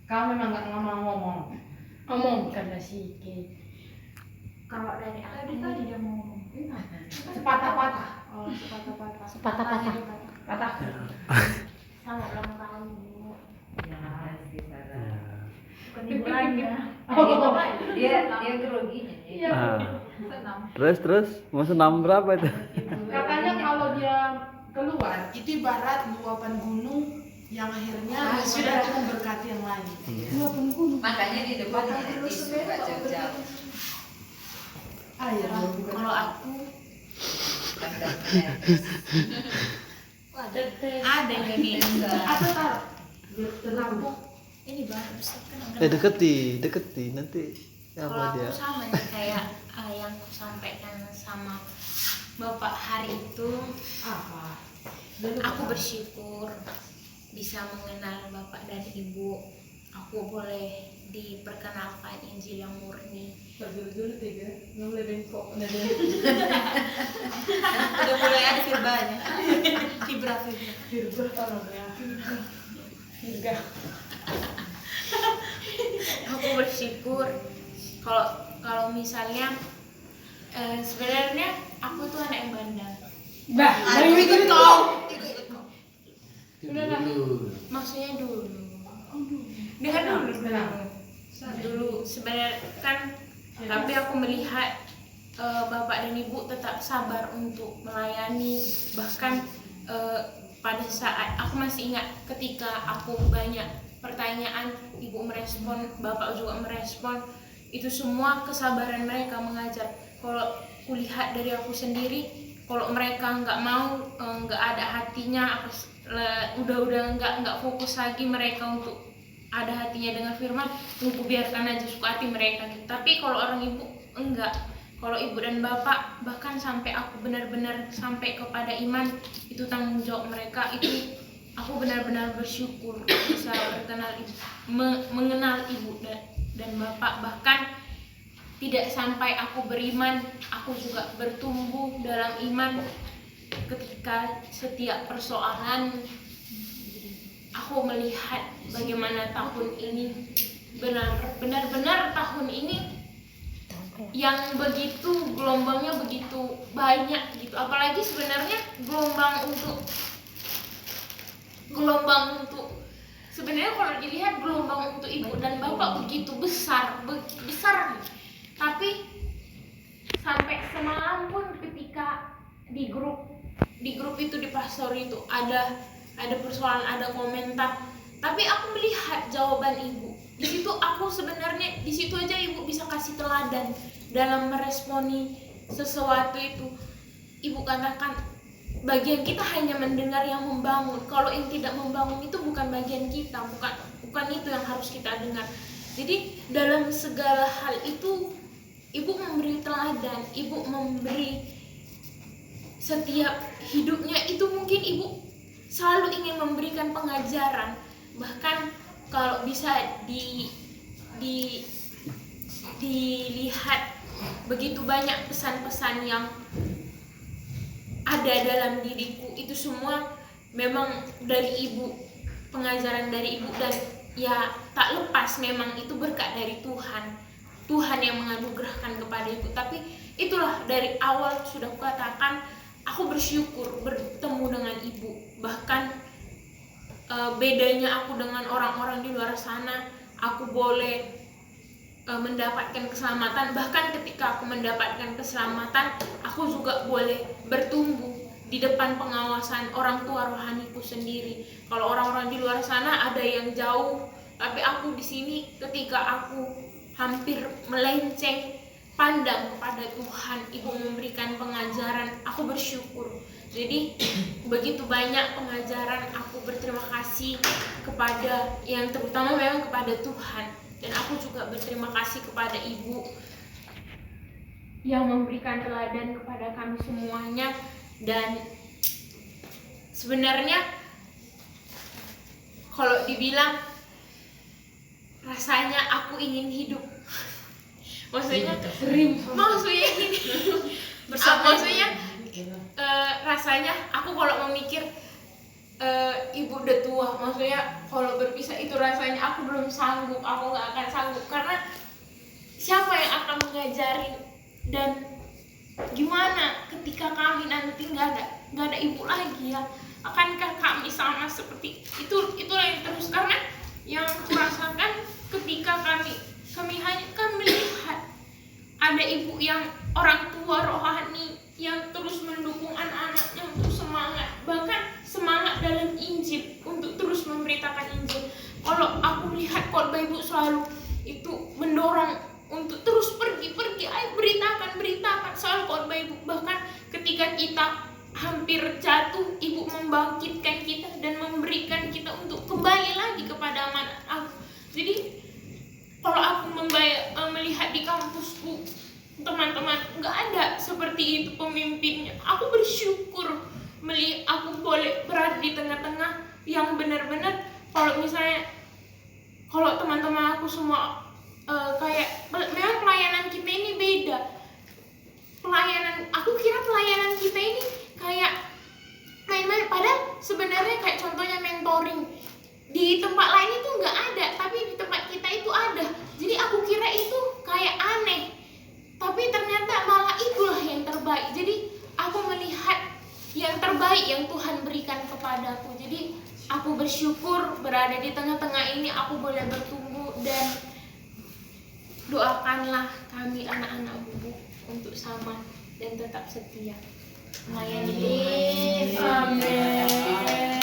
Kau memang nggak mau ngomong karena sikit. Kalau dari aku tadi dia mau ngomong. sepatah-patah. Oh, sepatah-patah. Sepatah-patah. Patah. Selamat ulang tahun Bu. Ya, Bukan liburan ya. dia groginya. Iya. Senam. Terus mau senam berapa itu? Katanya kalau dia keluar itu ibarat luapan gunung yang akhirnya sudah itu memberkati yang lain. Makanya di depan ada tisu nggak jauh-jauh. Air. Kalau aku ada yang kayak gitu. Atau taruh terlampau. Ini bagus kan. Deketi nanti Kalau apa aku dia? sama nih kayak yang aku sampaikan sama Bapak hari itu, Apa? aku bersyukur bisa mengenal Bapak dan Ibu. Aku boleh diperkenalkan Injil yang murni. Dulu tiga, nggak boleh bengkok. Udah mulai ada fibranya. Fibra. Tiga. Aku bersyukur kalau misalnya sebenarnya aku tuh anak yang bandel. Bah, yang ikut kau. Maksudnya dulu. Dengar dulu sebenarnya kan, tapi aku melihat Bapak dan Ibu tetap sabar untuk melayani, bahkan pada saat aku masih ingat ketika aku banyak pertanyaan, Ibu merespon, Bapak juga merespon, itu semua kesabaran mereka mengajar. Kalau kulihat dari aku sendiri, kalau mereka nggak mau, nggak ada hatinya, udah nggak fokus lagi mereka untuk ada hatinya dengan firman, aku biarkan aja suka hati mereka gitu. Tapi kalau orang ibu enggak, kalau ibu dan bapak bahkan sampai aku benar-benar sampai kepada iman, itu tanggung jawab mereka. Itu aku benar-benar bersyukur bisa mengenal ibu dan bapak. Bahkan tidak sampai aku beriman, aku juga bertumbuh dalam iman ketika setiap persoalan aku melihat bagaimana tahun ini benar-benar tahun ini yang begitu gelombangnya begitu banyak gitu. Apalagi sebenarnya gelombang untuk sebenarnya kalau dilihat gelombang untuk ibu dan bapak begitu besar. Tapi sampai semalam pun ketika di grup itu di pastor itu ada persoalan, ada komentar, tapi aku melihat jawaban ibu. Di situ aku sebenarnya, di situ aja ibu bisa kasih teladan dalam meresponi sesuatu itu. Ibu katakan bagian kita hanya mendengar yang membangun. Kalau yang tidak membangun itu bukan bagian kita, bukan itu yang harus kita dengar. Jadi dalam segala hal itu ibu memberi teladan, ibu memberi setiap hidupnya itu mungkin ibu selalu ingin memberikan pengajaran. Bahkan kalau bisa dilihat begitu banyak pesan-pesan yang ada dalam diriku, itu semua memang dari ibu, pengajaran dari ibu, dan ya tak lepas memang itu berkat dari Tuhan yang menganugerahkan kepada ibu. Tapi itulah dari awal sudah kukatakan, aku bersyukur bertemu dengan ibu. Bahkan bedanya aku dengan orang-orang di luar sana, aku boleh mendapatkan keselamatan. Bahkan ketika aku mendapatkan keselamatan, aku juga boleh bertumbuh di depan pengawasan orang tua rohaniku sendiri. Kalau orang-orang di luar sana ada yang jauh, tapi aku di sini ketika aku hampir melenceng pandang kepada Tuhan, ibu memberikan pengajaran, aku bersyukur. Jadi begitu banyak pengajaran, aku berterima kasih kepada yang terutama memang kepada Tuhan, dan aku juga berterima kasih kepada ibu yang memberikan teladan kepada kami semuanya. Dan sebenarnya kalau dibilang rasanya aku ingin hidup, maksudnya rasanya aku kalau memikir ibu udah tua, maksudnya kalau berpisah itu rasanya aku belum sanggup, aku nggak akan sanggup karena siapa yang akan mengajarin dan gimana ketika kami nanti nggak ada ibu lagi ya, akankah kami sama seperti itu? Itulah yang terus, karena yang kurasakan ketika kami hanya kan melihat ada ibu yang orang tua rohani yang terus mendukung anak-anaknya untuk semangat, bahkan semangat dalam Injil untuk terus memberitakan Injil. Kalau aku melihat khotbah ibu selalu itu mendorong untuk terus pergi, ayo beritakan soal khotbah ibu. Bahkan ketika kita hampir jatuh, ibu membangkitkan kita dan memberikan kita untuk kembali lagi kepada amanat aku. Jadi kalau aku melihat di kampusku, teman-teman, nggak ada seperti itu pemimpinnya. Aku bersyukur aku boleh berada di tengah-tengah yang benar-benar, kalau misalnya kalau teman-teman aku semua kayak memang pelayanan kita ini beda. Aku kira pelayanan kita ini kayak main-main, padahal sebenarnya kayak contohnya mentoring di tempat lain itu nggak ada, tapi di tempat kita itu ada. Jadi aku kira itu kayak aneh, tapi ternyata malah itulah yang terbaik. Jadi aku melihat yang terbaik yang Tuhan berikan kepadaku. Jadi aku bersyukur berada di tengah-tengah ini, aku boleh bertumbuh, dan doakanlah kami anak-anak Bubu untuk sama dan tetap setia melayani Tuhan. Amin.